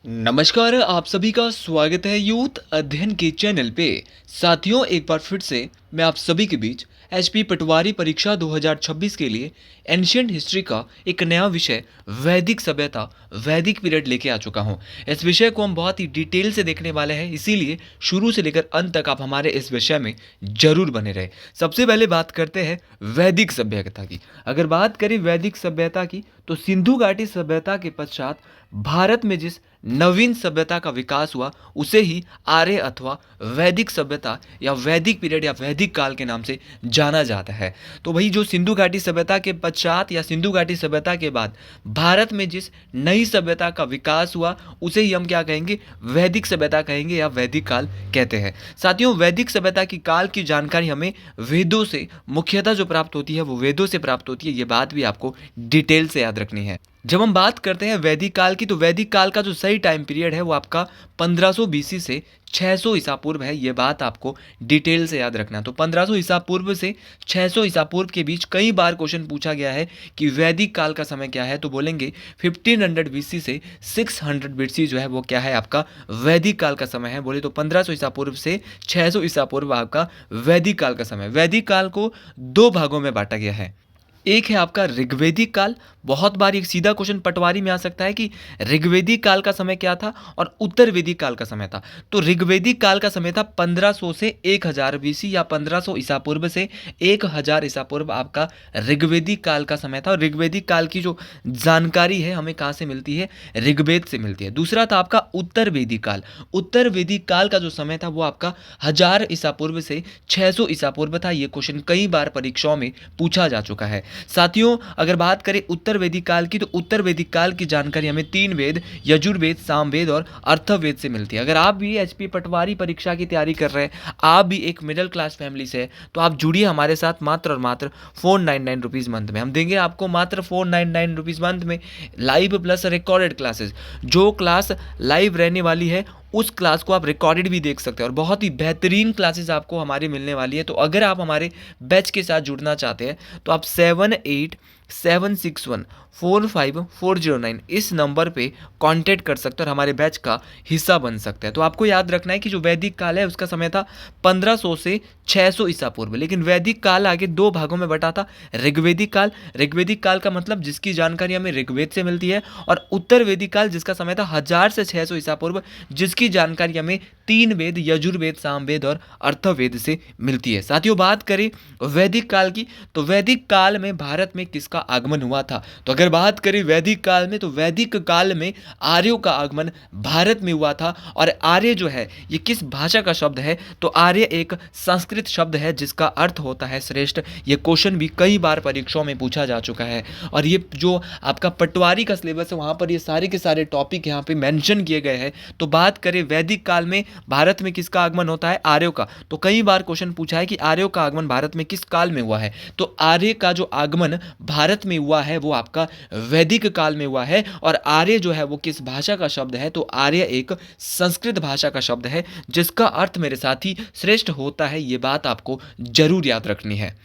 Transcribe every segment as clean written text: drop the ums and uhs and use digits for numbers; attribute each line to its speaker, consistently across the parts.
Speaker 1: नमस्कार, आप सभी का स्वागत है यूथ अध्ययन के चैनल पे। साथियों, एक बार फिर से मैं आप सभी के बीच एचपी पटवारी परीक्षा 2026 के लिए एंशियंट हिस्ट्री का एक नया विषय वैदिक सभ्यता वैदिक पीरियड लेके आ चुका हूँ। इस विषय को हम बहुत ही डिटेल से देखने वाले हैं, इसीलिए शुरू से लेकर अंत तक आप हमारे इस विषय में जरूर बने रहे। सबसे पहले बात करते हैं वैदिक सभ्यता की। अगर बात करें वैदिक सभ्यता की तो सिंधु घाटी सभ्यता के पश्चात भारत में जिस नवीन सभ्यता का विकास हुआ उसे ही आर्य अथवा वैदिक सभ्यता या वैदिक पीरियड या वैदिक काल के नाम से जाना जाता है। तो वही जो सिंधु घाटी सभ्यता के पश्चात या सिंधु घाटी सभ्यता के बाद भारत में जिस नई सभ्यता का विकास हुआ उसे ही हम क्या कहेंगे, वैदिक सभ्यता कहेंगे या वैदिक काल कहते हैं। साथियों, वैदिक सभ्यता की काल की जानकारी हमें वेदों से मुख्यतः जो प्राप्त होती है वो वेदों से प्राप्त होती है। ये बात भी आपको डिटेल से याद रखनी है। जब हम बात करते हैं वैदिक काल की तो वैदिक काल का जो सही टाइम पीरियड है वो आपका 1500 बीसी से 600 ईसा पूर्व है। ये बात आपको डिटेल से याद रखना है। तो 1500 ईसा पूर्व से 600 ईसा पूर्व के बीच कई बार क्वेश्चन पूछा गया है कि वैदिक काल का समय क्या है, तो बोलेंगे 1500 बीसी से 600 बीसी जो है वो क्या है, आपका वैदिक काल का समय है। बोले तो 1500 ईसा पूर्व से 600 ईसा पूर्व आपका वैदिक काल का समय। वैदिक काल को दो भागों में बांटा गया है। एक है आपका ऋग्वेदिक काल। बहुत बार एक सीधा क्वेश्चन पटवारी में आ सकता है कि ऋग्वेदिक काल का समय क्या था और उत्तर वैदिक काल का समय था। तो ऋग्वेदिक काल का समय था 1500 से 1000 बीसी या 1500 ईसा पूर्व से 1000 ईसा पूर्व आपका ऋग्वेदिक काल का समय था। और ऋग्वेदिक काल की जो जानकारी है हमें कहाँ से मिलती है, ऋग्वेद से मिलती है। दूसरा था आपका उत्तर वैदिक काल। उत्तर वैदिक काल का जो समय था वो आपका 1000 ईसा पूर्व से 600 ईसा पूर्व था। ये क्वेश्चन कई बार परीक्षाओं में पूछा जा चुका है। साथियों, अगर बात करें उत्तर वैदिक काल की तो उत्तर वैदिक काल की जानकारी हमें तीन वेद यजुर्वेद, सामवेद और अर्थवेद से मिलती है। अगर आप भी एचपी पटवारी परीक्षा की तैयारी कर रहे हैं, आप भी एक मिडिल क्लास फैमिली से है, तो आप जुड़िए हमारे साथ मात्र और मात्र 499 रुपीज़ मंथ में। हम देंगे आपको मात्र 499 रुपीज़ मंथ में लाइव प्लस रिकॉर्डेड क्लासेस। जो क्लास लाइव रहने वाली है उस क्लास को आप रिकॉर्डेड भी देख सकते हैं और बहुत ही बेहतरीन क्लासेस आपको हमारी मिलने वाली है। तो अगर आप हमारे बैच के साथ जुड़ना चाहते हैं तो आप 7876145409 इस नंबर पे कांटेक्ट कर सकते हैं और हमारे बैच का हिस्सा बन सकते हैं। तो आपको याद रखना है कि जो वैदिक काल है उसका समय था 1500 से 600 ईसा पूर्व। लेकिन वैदिक काल आगे दो भागों में बटा था। ऋग्वेदिक काल, ऋग्वेदिक काल का मतलब जिसकी जानकारी हमें ऋग्वेद से मिलती है, और उत्तर वैदिक काल जिसका समय था 1000 से 600 ईसा पूर्व, जिसकी जानकारी हमें तीन वेद यजुर्वेद, सामवेद और अर्थवेद से मिलती है। साथियों, बात करें वैदिक काल की तो वैदिक काल में भारत में किसका आगमन हुआ था। तो अगर बात करें वैदिक काल में तो वैदिक काल में आर्यों का आगमन भारत में हुआ था। और आर्य जो है ये किस भाषा का शब्द है, तो आर्य एक संस्कृत शब्द है जिसका अर्थ होता है श्रेष्ठ। ये क्वेश्चन भी कई बार परीक्षाओं में पूछा जा चुका है और ये जो आपका पटवारी का सिलेबस है वहाँ पर ये सारे के सारे टॉपिक यहाँ पे मेंशन किए गए हैं। तो बात करें वैदिक काल में भारत में किसका आगमन होता है, आर्यों का। तो कई बार क्वेश्चन पूछा है कि आर्यों का आगमन भारत में किस काल में हुआ है। तो आर्य का जो आगमन भारत में हुआ है वो आपका वैदिक काल में हुआ है। और आर्य जो है वो किस भाषा का शब्द है, तो आर्य एक संस्कृत भाषा का शब्द है जिसका अर्थ मेरे साथी श्रेष्ठ होता है। ये बात आपको जरूर याद रखनी है।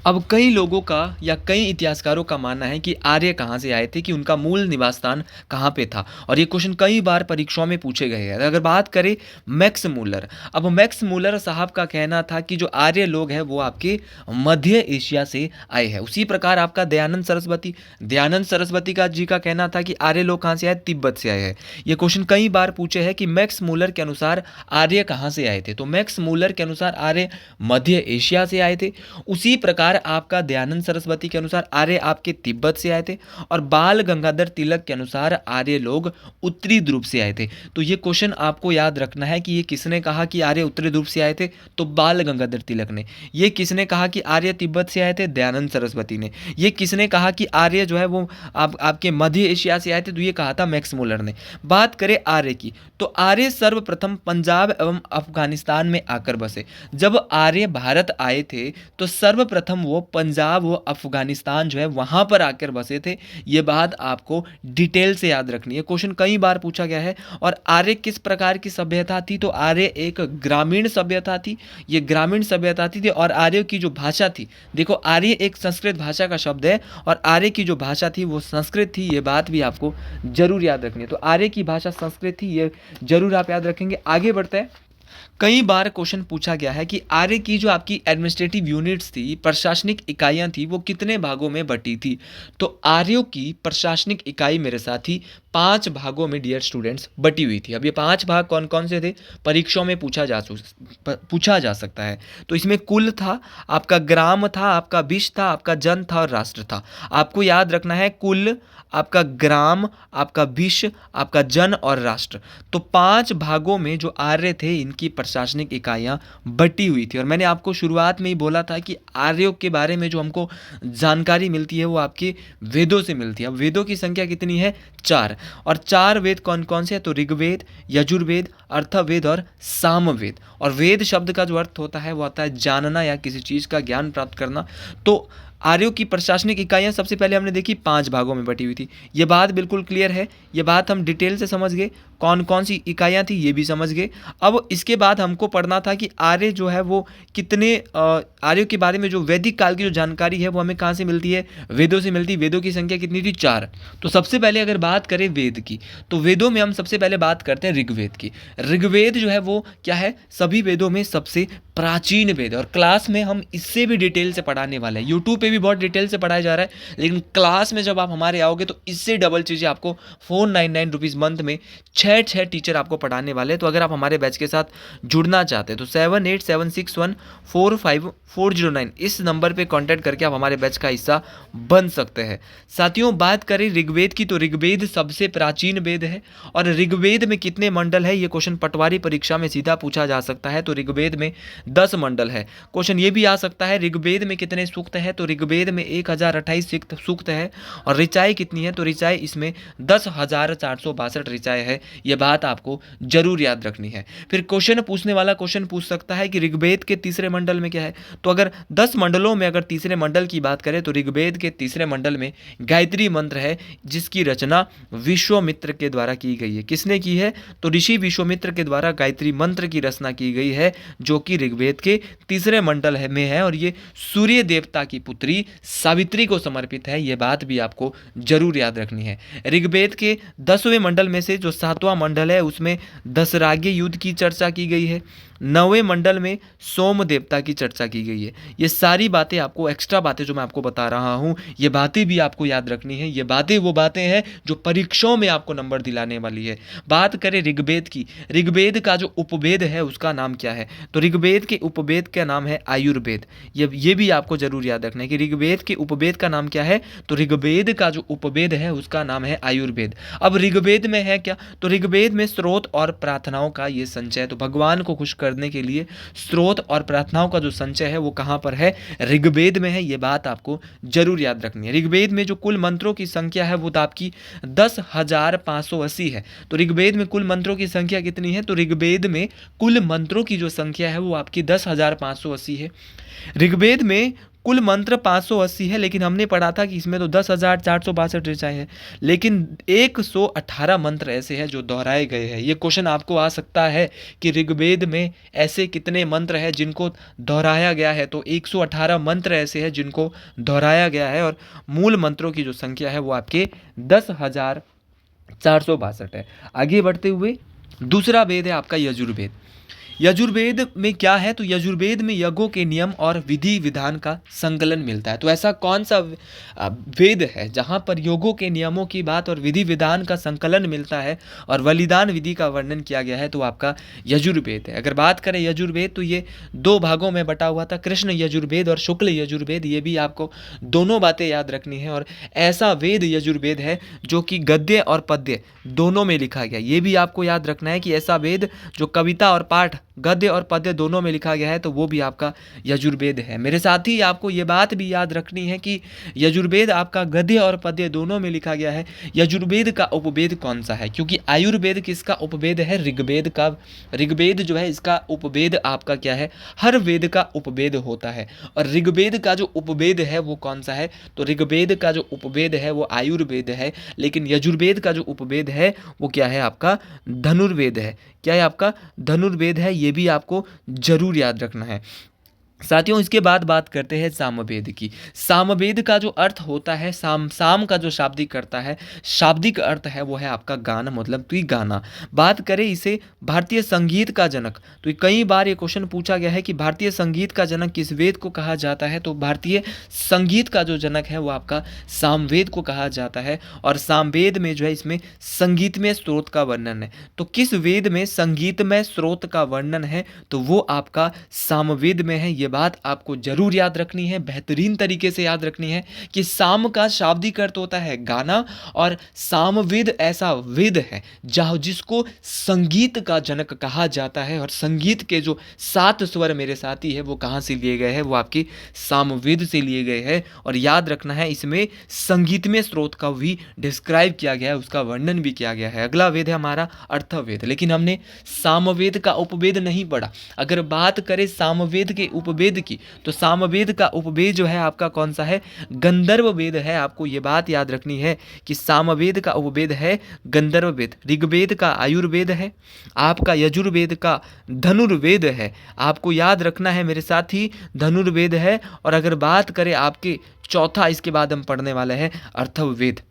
Speaker 1: अब कई लोगों का या कई इतिहासकारों का मानना है कि आर्य कहाँ से आए थे, कि उनका मूल निवास स्थान कहाँ पे था, और ये क्वेश्चन कई बार परीक्षाओं में पूछे गए हैं। अगर बात करें मैक्स मूलर, अब मैक्स मूलर साहब का कहना था कि जो आर्य लोग हैं वो आपके मध्य एशिया से आए हैं। उसी प्रकार आपका दयानंद सरस्वती का जी का कहना था कि आर्य लोग कहाँ से आए, तिब्बत से आए हैं। ये क्वेश्चन कई बार पूछे हैं कि मैक्स मूलर के अनुसार आर्य कहाँ से आए थे। तो मैक्स मूलर के अनुसार आर्य मध्य एशिया से आए थे। उसी प्रकार आपका दयानंद सरस्वती के अनुसार आर्य आपके तिब्बत से आए थे। और बाल गंगाधर तिलक के अनुसार आर्य लोग उत्तरी ध्रुव से आए थे। तो ये क्वेश्चन आपको याद रखना है कि ये किसने कहा कि आर्य उत्तरी ध्रुव से आए थे, तो बाल गंगाधर तिलक ने। ये किसने कहा कि आर्य तिब्बत से आए थे, दयानंद सरस्वती ने। ये किसने कहा कि आर्य जो है वो आपके मध्य एशिया से आए थे, तो ये कहा था मैक्स मूलर ने। बात करें आर्य की तो आर्य सर्वप्रथम पंजाब एवं अफगानिस्तान में आकर बसे। जब आर्य भारत आए थे तो सर्वप्रथम सर्वप्रथम वो पंजाब व अफगानिस्तान जो है वहाँ पर आकर बसे थे। ये बात आपको डिटेल से याद रखनी है, क्वेश्चन कई बार पूछा गया है। और आर्य किस प्रकार की सभ्यता थी, तो आर्य एक ग्रामीण सभ्यता थी, ये ग्रामीण सभ्यता थी। और आर्य की जो भाषा थी, देखो आर्य एक संस्कृत भाषा का शब्द है और आर्य की जो भाषा थी वो संस्कृत थी, ये बात भी आपको जरूर याद रखनी है। तो आर्य की भाषा संस्कृत थी, ये जरूर आप याद रखेंगे। आगे बढ़ते हैं। कई बार क्वेश्चन पूछा गया है कि आर्य की जो आपकी एडमिनिस्ट्रेटिव यूनिट्स थी, प्रशासनिक इकाइयां थी, वो कितने भागों में बटी थी। तो आर्यों की प्रशासनिक इकाई मेरे साथी 5 भागों में डियर स्टूडेंट्स बटी हुई थी। अब ये 5 भाग कौन कौन से थे, परीक्षाओं में पूछा जा सकता है। तो इसमें कुल था, आपका ग्राम था, आपका विष था, आपका जन था और राष्ट्र था। आपको याद रखना है कुल, आपका ग्राम, आपका विष, आपका जन और राष्ट्र। तो 5 भागों में जो आर्य थे इनकी प्रशासनिक इकाइयां बटी हुई थी। और मैंने आपको शुरुआत में ही बोला था कि आर्यों के बारे में जो हमको जानकारी मिलती है वो आपके वेदों से मिलती है। अब वेदों की संख्या कितनी है, 4। और 4 वेद कौन कौन से हैं, तो ऋग्वेद, यजुर्वेद, अर्थवेद और सामवेद। और वेद शब्द का जो अर्थ होता है वो आता है जानना या किसी चीज़ का ज्ञान प्राप्त करना। तो आर्यों की प्रशासनिक इकाइयां सबसे पहले हमने देखी 5 भागों में बटी हुई थी। ये बात बिल्कुल क्लियर है, ये बात हम डिटेल से समझ गए, कौन कौन सी इकाइयां थी ये भी समझ गए। अब इसके बाद हमको पढ़ना था कि आर्य जो है वो कितने, आर्यों के बारे में जो वैदिक काल की जो जानकारी है वो हमें कहाँ से मिलती है, वेदों से मिलती है। वेदों की संख्या कितनी थी, 4। तो सबसे पहले अगर बात करें वेद की, तो वेदों में हम सबसे पहले बात करते हैं ऋग्वेद की। ऋग्वेद जो है वो क्या है, सभी वेदों में सबसे प्राचीन वेद है। और क्लास में हम इससे भी डिटेल से पढ़ाने वाले हैं। यूट्यूब पे भी बहुत डिटेल से पढ़ाया जा रहा है, लेकिन क्लास में जब आप हमारे आओगे तो इससे डबल चीज़ें आपको 499 रुपीज़ मंथ में 6 टीचर आपको पढ़ाने वाले हैं। तो अगर आप हमारे बैच के साथ जुड़ना चाहते हैं तो 7876145409 इस नंबर पे कांटेक्ट करके आप हमारे बैच का हिस्सा बन सकते हैं। साथियों, बात करें ऋग्वेद की, तो ऋग्वेद सबसे प्राचीन वेद है। और ऋग्वेद में कितने मंडल है, ये क्वेश्चन पटवारी परीक्षा में सीधा पूछा जा सकता है। तो ऋग्वेद में 10 मंडल है। क्वेश्चन ये भी आ सकता है ऋग्वेद में कितने सूक्त है, तो ऋग्वेद में 1028 सूक्त है। और ऋचाएँ कितनी है, तो ऋचाएँ इसमें 10,462 ऋचाएँ है। ये बात आपको जरूर याद रखनी है। फिर क्वेश्चन पूछने वाला क्वेश्चन पूछ सकता है कि ऋग्वेद के तीसरे मंडल में क्या है। तो अगर 10 मंडलों में अगर तीसरे मंडल की बात करें तो ऋग्वेद के तीसरे मंडल में गायत्री मंत्र है, जिसकी रचना विश्वामित्र के द्वारा की गई है। किसने की है, तो ऋषि विश्वामित्र के द्वारा गायत्री मंत्र की रचना की गई है, जो कि ऋग्वेद के तीसरे मंडल में है। और ये सूर्य देवता की पुत्री सावित्री को समर्पित है। ये बात भी आपको जरूर याद रखनी है। ऋग्वेद के 10वें मंडल में से जो 7वां मंडल है उसमें दशराग्य युद्ध की चर्चा की गई है। 9वें मंडल में सोम देवता की चर्चा की गई है। ये सारी बातें आपको, एक्स्ट्रा बातें जो मैं आपको बता रहा हूँ, ये बातें भी आपको याद रखनी है। ये बातें वो बातें हैं जो परीक्षाओं में आपको नंबर दिलाने वाली है। बात करें ऋग्वेद की, ऋग्वेद का जो उपवेद है उसका नाम क्या है, तो ऋग्वेद के उपवेद का नाम है आयुर्वेद। ये भी आपको जरूर याद रखना है कि ऋग्वेद के उपवेद का नाम क्या है, तो ऋग्वेद का जो उपवेद है उसका नाम है आयुर्वेद। अब ऋग्वेद में है क्या, तो ऋग्वेद में स्रोत और प्रार्थनाओं का ये संचय है। तो भगवान को खुश करने के लिए स्रोत और प्रार्थनाओं का जो संचय है वो कहाँ पर है, ऋग्वेद में है। ये बात आपको जरूर याद रखनी है। ऋग्वेद में जो कुल मंत्रों की संख्या है वो आपकी 10,580 है। तो ऋग्वेद में कुल मंत्रों की संख्या कितनी है, तो ऋग्वेद में कुल मंत्रों की जो संख्या है वो आपकी 10,580 है। ऋग्वेद में कुल मंत्र 580 है, लेकिन हमने पढ़ा था कि इसमें तो 10,462 ऋचाएं हैं, लेकिन 118 मंत्र ऐसे हैं जो दोहराए गए हैं। ये क्वेश्चन आपको आ सकता है कि ऋग्वेद में ऐसे कितने मंत्र हैं जिनको दोहराया गया है, तो 118 मंत्र ऐसे हैं जिनको दोहराया गया है। और मूल मंत्रों की जो संख्या है वो आपके 10,462 है। आगे बढ़ते हुए दूसरा वेद है आपका यजुर्वेद। यजुर्वेद में क्या है, तो यजुर्वेद में यज्ञों के नियम और विधि विधान का संकलन मिलता है। तो ऐसा कौन सा वेद है जहाँ पर योगों के नियमों की बात और विधि विधान का संकलन मिलता है और बलिदान विधि का वर्णन किया गया है, तो आपका यजुर्वेद है। अगर बात करें यजुर्वेद तो ये 2 भागों में बटा हुआ था, कृष्ण यजुर्वेद और शुक्ल यजुर्वेद। ये भी आपको दोनों बातें याद रखनी है। और ऐसा वेद यजुर्वेद है जो कि गद्य और पद्य दोनों में लिखा गया। ये भी आपको याद रखना है कि ऐसा वेद जो कविता और पाठ गद्य और पद्य दोनों में लिखा गया है तो वो भी आपका यजुर्वेद है। मेरे साथ ही आपको ये बात भी याद रखनी है कि यजुर्वेद आपका गद्य और पद्य दोनों में लिखा गया है। यजुर्वेद का उपवेद कौन सा है, क्योंकि आयुर्वेद किसका उपवेद है, ऋग्वेद का। ऋग्वेद जो है इसका उपवेद आपका क्या है, हर वेद का उपवेद होता है। और ऋग्वेद का जो उपवेद है वो कौन सा है, तो ऋग्वेद का जो उपवेद है वो आयुर्वेद है, लेकिन यजुर्वेद का जो उपवेद है वो क्या है, आपका धनुर्वेद है। क्या है, आपका धनुर्वेद है। ये भी आपको जरूर याद रखना है। साथियों, इसके बाद बात करते हैं सामवेद की। सामवेद का जो अर्थ होता है, साम का जो शाब्दिक करता है, शाब्दिक अर्थ है वो है आपका गाना, मतलब कि गाना। बात करें इसे भारतीय संगीत का जनक, तो कई बार ये क्वेश्चन पूछा गया है कि भारतीय संगीत का जनक किस वेद को कहा जाता है, तो भारतीय संगीत का जो जनक है वो आपका सामवेद को कहा जाता है। और सामवेद में जो है इसमें संगीतमय स्रोत का वर्णन है। तो किस वेद में संगीतमय स्रोत का वर्णन है, तो वो आपका सामवेद में है। ये बात आपको जरूर याद रखनी है, बेहतरीन तरीके से याद रखनी है कि साम का शाब्दिक अर्थ होता है गाना, और सामवेद ऐसा वेद है जहाँ जिसको संगीत का जनक कहा जाता है। और संगीत के जो 7 स्वर मेरे साथी है वो कहाँ से लिए गए हैं, वो आपके सामवेद से लिए गए हैं। और याद रखना है इसमें संगीतमय स्रोत का भी डिस्क्राइब किया गया है, उसका वर्णन भी किया गया है। अगला वेद है हमारा अर्थवेद, लेकिन हमने सामवेद का उपवेद नहीं पढ़ा। अगर बात करें सामवेद के उपवेद की, तो सामवेद का उपवेद जो है आपका कौन सा है, गंधर्व वेद है। आपको ये बात याद रखनी है कि सामवेद का उपवेद है गंधर्व वेद। ऋग्वेद का आयुर्वेद है, आपका यजुर्वेद का धनुर्वेद है। आपको याद रखना है मेरे साथी, धनुर्वेद है। और अगर बात करें आपके चौथा, इसके बाद हम पढ़ने वाले हैं अर्थवेद।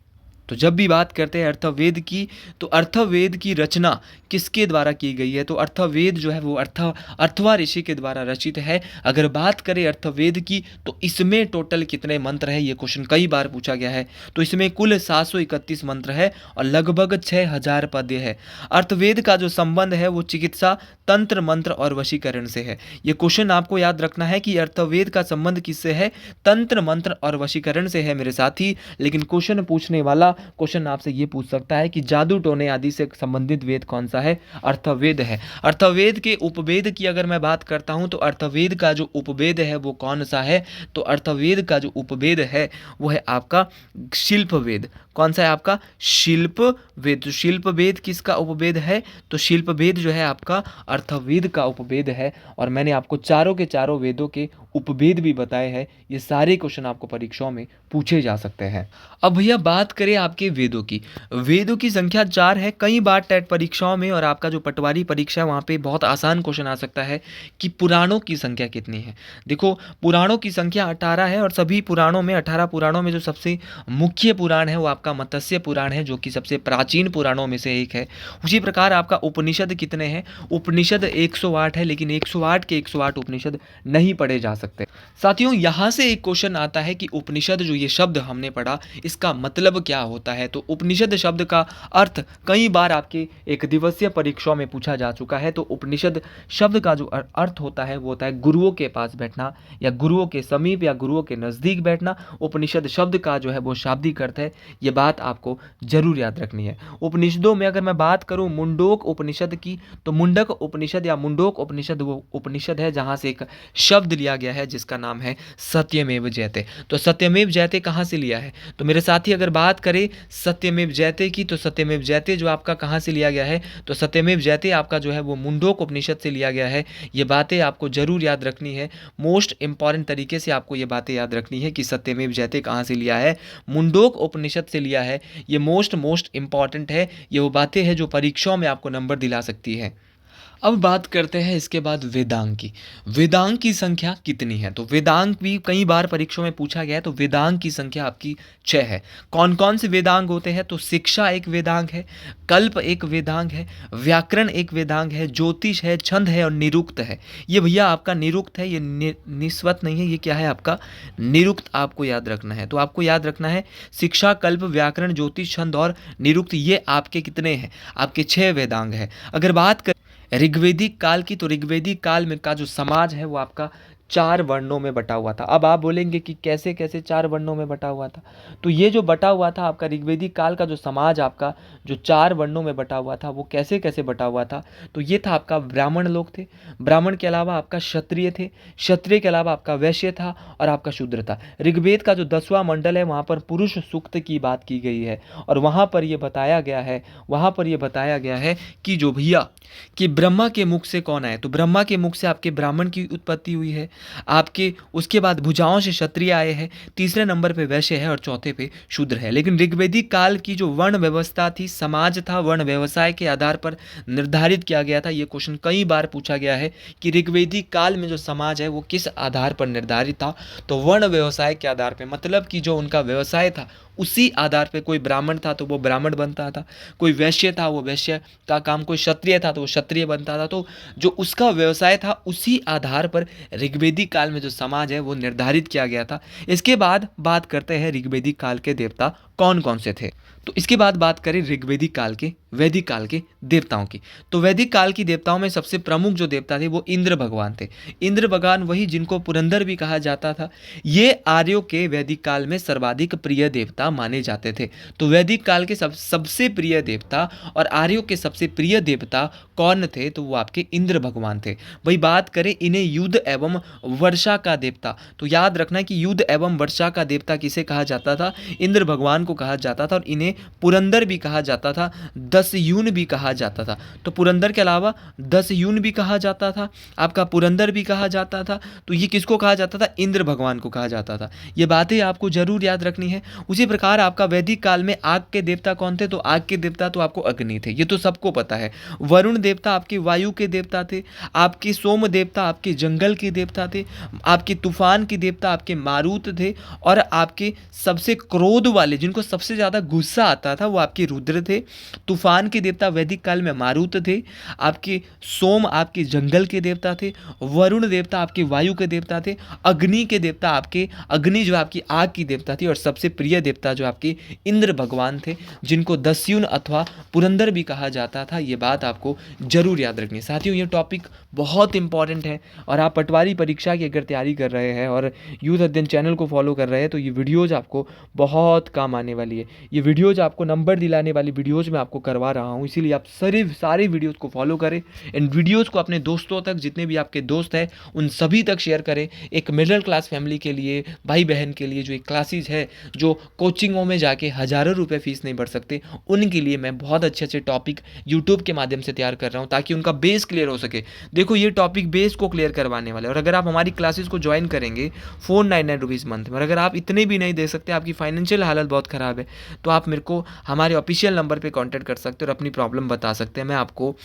Speaker 1: तो जब भी बात करते हैं अर्थवेद की, तो अर्थवेद की रचना किसके द्वारा की गई है, तो अर्थवेद जो है वो अर्थवा ऋषि के द्वारा रचित है। अगर बात करें अर्थवेद की, तो इसमें टोटल कितने मंत्र है, ये क्वेश्चन कई बार पूछा गया है। तो इसमें कुल 731 मंत्र है और लगभग 6000 पद्य है। अर्थवेद का जो संबंध है वो चिकित्सा, तंत्र, मंत्र और वशीकरण से है। ये क्वेश्चन आपको याद रखना है कि अर्थवेद का संबंध किससे है, तंत्र, मंत्र और वशीकरण से है मेरे साथी। लेकिन क्वेश्चन पूछने वाला क्वेश्चन आपसे ये पूछ सकता है कि जादू टोने आदि से संबंधित वेद कौन सा है, अर्थवेद है। अर्थवेद के उपवेद की अगर मैं बात करता हूं, तो अर्थवेद का जो उपवेद है वो कौन सा है, तो अर्थवेद का जो उपवेद है वो है आपका शिल्प वेद। कौन सा है, आपका शिल्प वेद। तो शिल्प वेद किसका उपवेद है, तो शिल्प वेद जो है आपका अर्थवेद का उपवेद है। और मैंने आपको चारों के चारों वेदों के उपवेद भी बताए हैं। ये सारे क्वेश्चन आपको परीक्षाओं में पूछे जा सकते हैं। अब भैया बात करें आपके वेदों की। वेदों की संख्या 4 है। कई बार टेट परीक्षाओं में और आपका जो पटवारी परीक्षा है वहाँ पे बहुत आसान क्वेश्चन आ सकता है कि पुराणों की संख्या कितनी है। देखो, पुराणों की संख्या 18 है और सभी पुराणों में 18 पुराणों में जो सबसे मुख्य पुराण है वो आपका मत्स्य पुराण है, जो कि सबसे प्राचीन पुराणों में से एक है। उसी प्रकार आपका उपनिषद कितने हैं, उपनिषद 108 है, लेकिन 108 के 108 उपनिषद नहीं पढ़े जा सकते। साथियों, यहाँ से एक क्वेश्चन आता है कि उपनिषद जो ये शब्द हमने पढ़ा इसका मतलब क्या होता है। तो उपनिषद शब्द का अर्थ कई बार आपके एक दिवसीय परीक्षाओं में पूछा जा चुका है। तो उपनिषद शब्द का जो अर्थ होता है वो होता है गुरुओं के पास बैठना, या गुरुओं के समीप, या गुरुओं के नज़दीक बैठना। उपनिषद शब्द का जो है वो शाब्दिक अर्थ है। ये बात आपको जरूर याद रखनी है। उपनिषदों में अगर मैं बात करूं मुंडोक उपनिषद की, तो मुंडक उपनिषद या मुंडोक उपनिषद वो उपनिषद है जहां से एक शब्द लिया गया है जिसका नाम है सत्यमेव जयते। तो सत्यमेव जयते कहाँ से लिया है, तो मेरे साथी अगर बात करें सत्यमेव जयते की, तो सत्यमेव जयते जो आपका कहाँ से लिया गया है, तो सत्यमेव जयते आपका जो है वो मुंडोक उपनिषद से लिया गया है। ये बातें आपको जरूर याद रखनी है। मोस्ट इंपॉर्टेंट तरीके से आपको ये बातें याद रखनी है कि सत्यमेव जयते कहाँ से लिया है, मुंडोक उपनिषद से लिया है। ये मोस्ट इंपॉर्टेंट है। ये वो बातें हैं जो परीक्षाओं में आपको नंबर दिला सकती है। अब बात करते हैं इसके बाद वेदांग की। वेदांग की संख्या कितनी है, तो वेदांग भी कई बार परीक्षाओं में पूछा गया है। तो वेदांग की संख्या आपकी 6 है। कौन कौन से वेदांग होते हैं, तो शिक्षा एक वेदांग है, कल्प एक वेदांग है, व्याकरण एक वेदांग है, ज्योतिष है, छंद है और निरुक्त है। ये भैया आपका निरुक्त है, ये निस्वत नहीं है, ये क्या है आपका निरुक्त, आपको याद रखना है। तो आपको याद रखना है शिक्षा, कल्प, व्याकरण, ज्योतिष, छंद और निरुक्त, ये आपके कितने हैं, आपके 6 वेदांग है। अगर बात कर ऋग्वेदिक काल की, तो ऋग्वेदिक काल में का जो समाज है वो आपका 4 वर्णों में बटा हुआ था। अब आप बोलेंगे कि कैसे कैसे 4 वर्णों में बटा हुआ था? तो ये जो बटा हुआ था आपका ऋग्वेदिक काल का जो समाज आपका जो 4 वर्णों में बटा हुआ था, वो कैसे कैसे बटा हुआ था? तो ये था आपका ब्राह्मण लोग थे, ब्राह्मण के अलावा आपका क्षत्रिय थे, क्षत्रिय के अलावा आपका वैश्य था और आपका शूद्र था। ऋग्वेद का जो 10वां मंडल है वहाँ पर पुरुष सूक्त की बात की गई है और वहाँ पर ये बताया गया है, कि जो भैया कि ब्रह्मा के मुख से कौन आए? तो ब्रह्मा के मुख से आपके ब्राह्मण की उत्पत्ति हुई है, आपके उसके बाद भुजाओं से क्षत्रिय आए हैं, तीसरे नंबर पे वैश्य है और चौथे पे शूद्र है। लेकिन ऋग्वेदिक काल की जो वर्ण व्यवस्था थी, समाज था, वर्ण व्यवसाय के आधार पर निर्धारित किया गया था। ये क्वेश्चन कई बार पूछा गया है कि ऋग्वेदिक काल में जो समाज है वो किस आधार पर निर्धारित था? तो वर्ण व्यवसाय के आधार पर, मतलब कि जो उनका व्यवसाय था उसी आधार पे, कोई ब्राह्मण था तो वो ब्राह्मण बनता था, कोई वैश्य था वो वैश्य का काम, कोई क्षत्रिय था तो वो क्षत्रिय बनता था। तो जो उसका व्यवसाय था उसी आधार पर ऋग्वेदिक काल में जो समाज है वो निर्धारित किया गया था। इसके बाद बात करते हैं ऋग्वेदिक काल के देवता कौन कौन से थे। तो इसके बाद बात करें ऋग्वेदिक काल के, वैदिक काल के देवताओं की। तो वैदिक काल की देवताओं में सबसे प्रमुख जो देवता थे वो इंद्र भगवान थे। इंद्र भगवान वही जिनको पुरंदर भी कहा जाता था। ये आर्यों के वैदिक काल में सर्वाधिक प्रिय देवता माने जाते थे। तो वैदिक काल के सबसे प्रिय देवता और आर्यों के सबसे प्रिय देवता कौन थे? तो वो आपके इंद्र भगवान थे। वही बात करें इन्हें युद्ध एवं वर्षा का देवता, तो याद रखना कि युद्ध एवं वर्षा का देवता किसे कहा जाता था? इंद्र भगवान को कहा जाता था। और इन्हें पुरंदर भी कहा जाता था, दसयून भी कहा जाता था। तो पुरंदर के अलावा दसयून भी कहा जाता था, आपका पुरंदर भी कहा जाता था। तो ये किसको कहा जाता था? इंद्र भगवान को कहा जाता था। ये बातें आपको जरूर याद रखनी है। उसी प्रकार आपका वैदिक काल में आग के देवता कौन थे? तो आग के देवता तो आपको अग्नि थे, ये तो सबको पता है। वरुण देवता आपके वायु के देवता थे, आपके सोम देवता आपके जंगल के देवता थे, आपके तूफान के देवता आपके मारुत थे और आपके सबसे क्रोध वाले, जिनको सबसे ज्यादा गुस्सा आता था, वो आपके रुद्र थे। तूफान के देवता वैदिक काल में मारुत थे, आपके सोम आपके जंगल के देवता थे, वरुण देवता आपके वायु के देवता थे, अग्नि के देवता आपके अग्नि जो आपकी आग की देवता थी और सबसे प्रिय देवता जो आपके इंद्र भगवान थे, जिनको दस्युन अथवा पुरंदर भी कहा जाता था। ये बात आपको जरूर याद रखनी है। साथियों, ये टॉपिक बहुत इंपॉर्टेंट है और आप पटवारी परीक्षा की अगर तैयारी कर रहे हैं और यूथ अध्ययन चैनल को फॉलो कर रहे हैं तो ये वीडियोज आपको बहुत काम आने वाली है। ये वीडियोज आपको नंबर दिलाने वाली वीडियोज मैं आपको करवा रहा हूँ, इसीलिए आप सारे वीडियोज को फॉलो करें। इन वीडियोज़ को अपने दोस्तों तक, जितने भी आपके दोस्त हैं उन सभी तक शेयर करें। एक मिडिल क्लास फैमिली के लिए, भाई बहन के लिए जो एक क्लासेज है, जो कोचिंगों में जाके हज़ारों रुपए फीस नहीं भर सकते, उनके लिए मैं बहुत अच्छे अच्छे टॉपिक यूट्यूब के माध्यम से तैयार कर रहा हूँ ताकि उनका बेस क्लियर हो सके। देखो, ये टॉपिक बेस को क्लियर करवाने वाले हैं और अगर आप हमारी क्लासेस को ज्वाइन करेंगे 499 रुपीज़ मंथ में, और अगर आप इतने भी नहीं दे सकते, आपकी फाइनेंशियल हालत बहुत ख़राब है, तो आप मेरे को हमारे ऑफिशियल नंबर पे कांटेक्ट कर सकते हैं और अपनी प्रॉब्लम बता सकते हैं। मैं आपको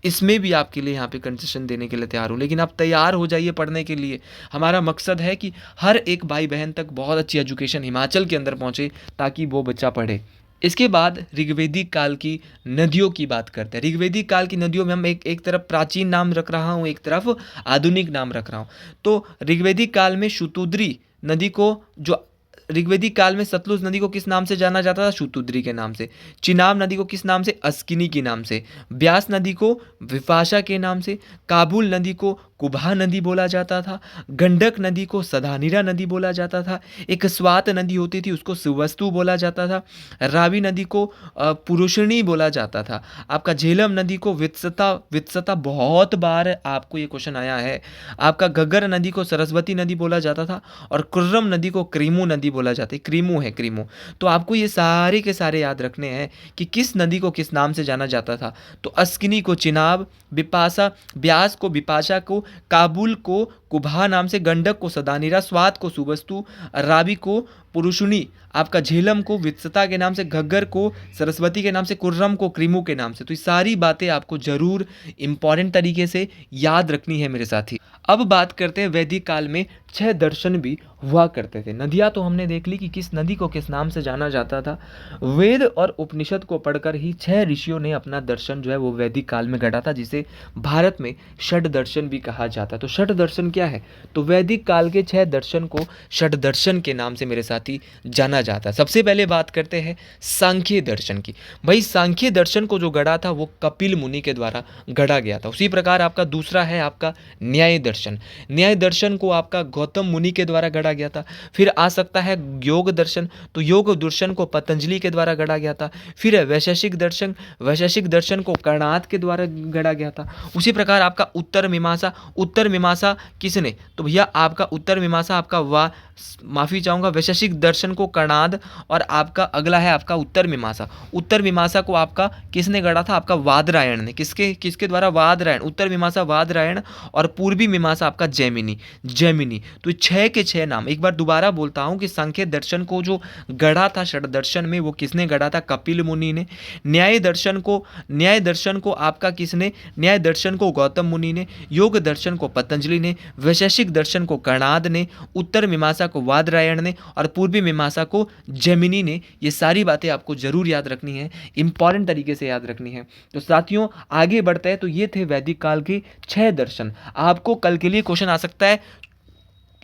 Speaker 1: इसमें भी आपके लिए यहाँ पे कंसेशन देने के लिए तैयार हूँ। लेकिन आप तैयार हो जाइए पढ़ने के लिए। हमारा मकसद है कि हर एक भाई बहन तक बहुत अच्छी एजुकेशन हिमाचल के अंदर पहुँचे ताकि वो बच्चा पढ़े। इसके बाद ऋग्वेदिक काल की नदियों की बात करते हैं। ऋग्वेदिक काल की नदियों में हम एक तरफ प्राचीन नाम रख रहा हूँ, एक तरफ आधुनिक नाम रख रहा हूँ। तो ऋग्वेदिक काल में शुतुद्री नदी को, जो ऋग्वेदिक काल में सतलुज नदी को किस नाम से जाना जाता था? शुतुद्री के नाम से। चिनाब नदी को किस नाम से? अस्किनी के नाम से। ब्यास नदी को विपाशा के नाम से। काबुल नदी को कुबा नदी बोला जाता था। गंडक नदी को सधानीरा नदी बोला जाता था। एक स्वात नदी होती थी, उसको सुवस्तु बोला जाता था। रावी नदी को पुरुषणी बोला जाता था। आपका झेलम नदी को वित्सता बहुत बार आपको ये क्वेश्चन आया है। आपका घग्गर नदी को सरस्वती नदी बोला जाता था और कुर्रम नदी को क्रीमू नदी बोला जाता है। क्रीमू। तो आपको ये सारे के सारे याद रखने हैं कि किस नदी को किस नाम से जाना जाता था। तो अस्किनी को चिनाब, विपाशा, ब्यास को विपाशा को, काबुल को कुबा नाम से, गंडक को सदानीरा, स्वात को सुवस्तु, रावी को पुरुषुनी, आपका झेलम को वित्सता के नाम से, घग्गर को सरस्वती के नाम से, कुर्रम को क्रीमू के नाम से। तो ये सारी बातें आपको जरूर इंपॉर्टेंट तरीके से याद रखनी है मेरे साथी। अब बात करते हैं वैदिक काल में 6 दर्शन भी हुआ करते थे। नदियाँ तो हमने देख ली कि किस नदी को किस नाम से जाना जाता था। वेद और उपनिषद को पढ़कर ही 6 ऋषियों ने अपना दर्शन जो है वो वैदिक काल में गढ़ा था, जिसे भारत में षड दर्शन भी कहा जाता है। तो षड दर्शन क्या है? तो वैदिक काल के 6 दर्शन को षड दर्शन के नाम से मेरे साथ साथ ही जाना जाता है। सबसे पहले बात करते हैं सांख्य दर्शन की। भाई सांख्य दर्शन को जो गढ़ा था वो कपिल मुनि के द्वारा गढ़ा गया था। उसी प्रकार आपका दूसरा है आपका न्याय दर्शन। न्याय दर्शन को आपका गौतम मुनि के द्वारा गढ़ा गया था। फिर आ सकता है योग दर्शन, तो योग दर्शन को पतंजलि के द्वारा गढ़ा गया था। फिर है वैशेषिक दर्शन, वैशेषिक दर्शन को कर्णाद के द्वारा गढ़ा गया था। उसी प्रकार आपका उत्तर मीमांसा, उत्तर मीमांसा किसने, तो भैया आपका उत्तर मीमांसा आपका माफी चाहूंगा, वैशेषिक दर्शन को कर्णाद, और आपका अगला है आपका उत्तर मीमांसा। उत्तर मीमांसा को आपका किसने गढ़ा था, आपका वादरायण ने। किसके किसके द्वारा, वादरायण। उत्तर मीमांसा वादरायण, और पूर्वी मीमांसा आपका जैमिनी, जैमिनी। तो 6 के 6 नाम। एक बार दोबारा बोलता हूं कि सांख्य दर्शन को जो गढ़ा था षड दर्शन में, वो किसने गढ़ा था, कपिल मुनि ने। न्याय दर्शन को आपका किसने, न्याय दर्शन को गौतम मुनि ने। योग दर्शन को पतंजलि ने। वैशेषिक दर्शन को कर्णाद ने। उत्तर मीमांसा को वादरायण ने, और पूर्वी मीमांसा को जैमिनी ने। ये सारी बातें आपको जरूर याद रखनी है, इंपॉर्टेंट तरीके से याद रखनी है। तो साथियों आगे बढ़ते हैं। तो ये थे वैदिक काल के 6 दर्शन। आपको कल के लिए क्वेश्चन आ सकता है,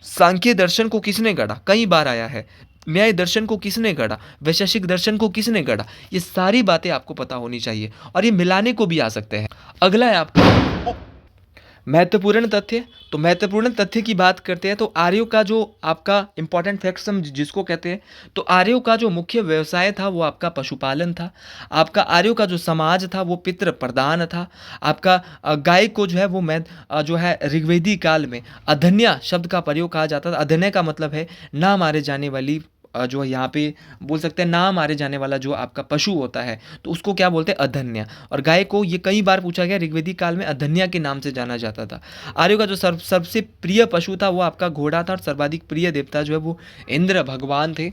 Speaker 1: सांख्य दर्शन को किसने गढ़ा, कई बार आया है। न्याय दर्शन को किसने गढ़ा, वैशेषिक दर्शन को किसने गढ़ा, ये सारी बातें आपको पता होनी चाहिए, और ये मिलाने को भी आ सकते हैं। अगला है आपका महत्वपूर्ण तथ्य। तो महत्वपूर्ण तथ्य की बात करते हैं तो आर्यों का जो आपका इंपॉर्टेंट फैक्ट्स हम जिसको कहते हैं, तो आर्यों का जो मुख्य व्यवसाय था वो आपका पशुपालन था। आपका आर्यों का जो समाज था वो पितृ प्रधान था। आपका गाय को जो है वो जो है ऋग्वेदी काल में अधन्या शब्द का प्रयोग कहा जाता था। अधन्या का मतलब है ना मारे जाने वाली, जो यहाँ पे बोल सकते हैं ना मारे जाने वाला जो आपका पशु होता है, तो उसको क्या बोलते हैं, अधन्या। और गाय को ये कई बार पूछा गया, ऋग्वेदिक काल में अधन्या के नाम से जाना जाता था। आर्यों का जो सबसे प्रिय पशु था वो आपका घोड़ा था, और सर्वाधिक प्रिय देवता जो है वो इंद्र भगवान थे।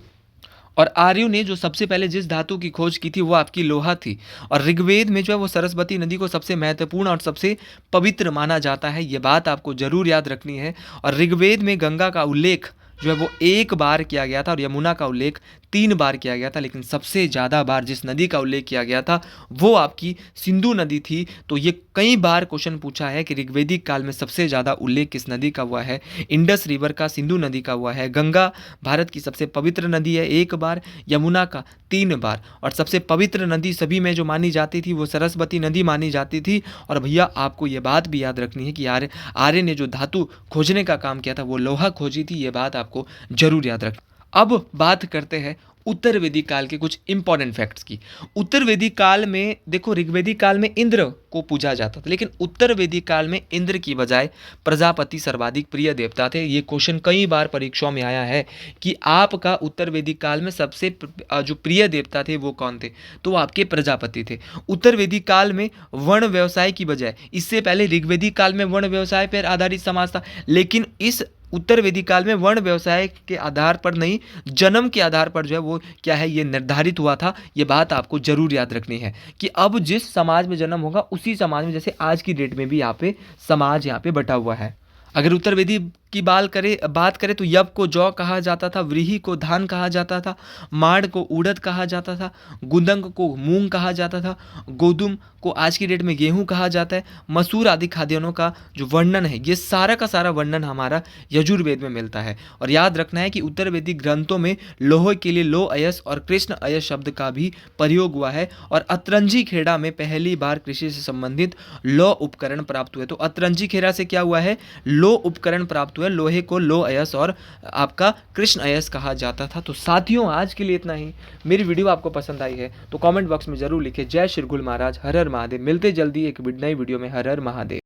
Speaker 1: और आर्यों ने जो सबसे पहले जिस धातु की खोज की थी वो आपकी लोहा थी। और ऋग्वेद में जो है वो सरस्वती नदी को सबसे महत्वपूर्ण और सबसे पवित्र माना जाता है। ये बात आपको जरूर याद रखनी है। और ऋग्वेद में गंगा का उल्लेख जो है वो 1 बार किया गया था, और यमुना का उल्लेख 3 बार किया गया था। लेकिन सबसे ज़्यादा बार जिस नदी का उल्लेख किया गया था वो आपकी सिंधु नदी थी। तो ये कई बार क्वेश्चन पूछा है कि ऋग्वेदिक काल में सबसे ज़्यादा उल्लेख किस नदी का हुआ है, इंडस रिवर का, सिंधु नदी का हुआ है। गंगा भारत की सबसे पवित्र नदी है 1 बार, यमुना का 3 बार, और सबसे पवित्र नदी सभी में जो मानी जाती थी वो सरस्वती नदी मानी जाती थी। और भैया आपको ये बात भी याद रखनी है कि आर्य ने जो धातु खोजने का काम किया था वो लोहा खोजी थी। ये बात आपको जरूर याद रख। अब बात करते हैं उत्तर वैदिक काल के कुछ इंपॉर्टेंट फैक्ट्स की। उत्तर वैदिक काल में देखो, ऋग्वेदिक काल में इंद्र को पूजा जाता था, लेकिन उत्तर वैदिक काल में इंद्र की बजाय प्रजापति सर्वाधिक प्रिय देवता थे। ये क्वेश्चन कई बार परीक्षाओं में आया है कि आपका उत्तर वैदिक काल में सबसे जो प्रिय देवता थे वो कौन थे, तो वो आपके प्रजापति थे। उत्तर वैदिक काल में वर्ण व्यवसाय की बजाय, इससे पहले ऋग्वेदिक काल में वर्ण व्यवसाय पर आधारित समाज था, लेकिन इस उत्तर वैदिक काल में वर्ण व्यवसाय के आधार पर नहीं, जन्म के आधार पर जो है वो क्या है ये निर्धारित हुआ था। ये बात आपको जरूर याद रखनी है कि अब जिस समाज में जन्म होगा उसी समाज में, जैसे आज की डेट में भी यहाँ पे समाज यहाँ पे बटा हुआ है। अगर उत्तर वैदिक की बात करें तो यव को जौ कहा जाता था, व्रीहि को धान कहा जाता था, माड़ को उड़द कहा जाता था, गुदंग को मूंग कहा जाता था, गोदुम को आज की डेट में गेहूं कहा जाता है। मसूर आदि खाद्यान्नों का जो वर्णन है, ये सारा का सारा वर्णन हमारा यजुर्वेद में मिलता है। और याद रखना है कि उत्तर वैदिक ग्रंथों में लोहे के लिए लो अयस और कृष्ण अयस शब्द का भी प्रयोग हुआ है। और अतरंजी खेड़ा में पहली बार कृषि से संबंधित लो उपकरण प्राप्त हुए। तो अतरंजी खेड़ा से क्या हुआ है, लो उपकरण प्राप्त हुए। लोहे को लो अयस और आपका कृष्ण अयस कहा जाता था। तो साथियों आज के लिए इतना ही। मेरी वीडियो आपको पसंद आई है तो कमेंट बॉक्स में जरूर लिखें जय श्री गुल महाराज, हर हर महादेव। मिलते जल्दी एक नई वीडियो में। हर हर महादेव।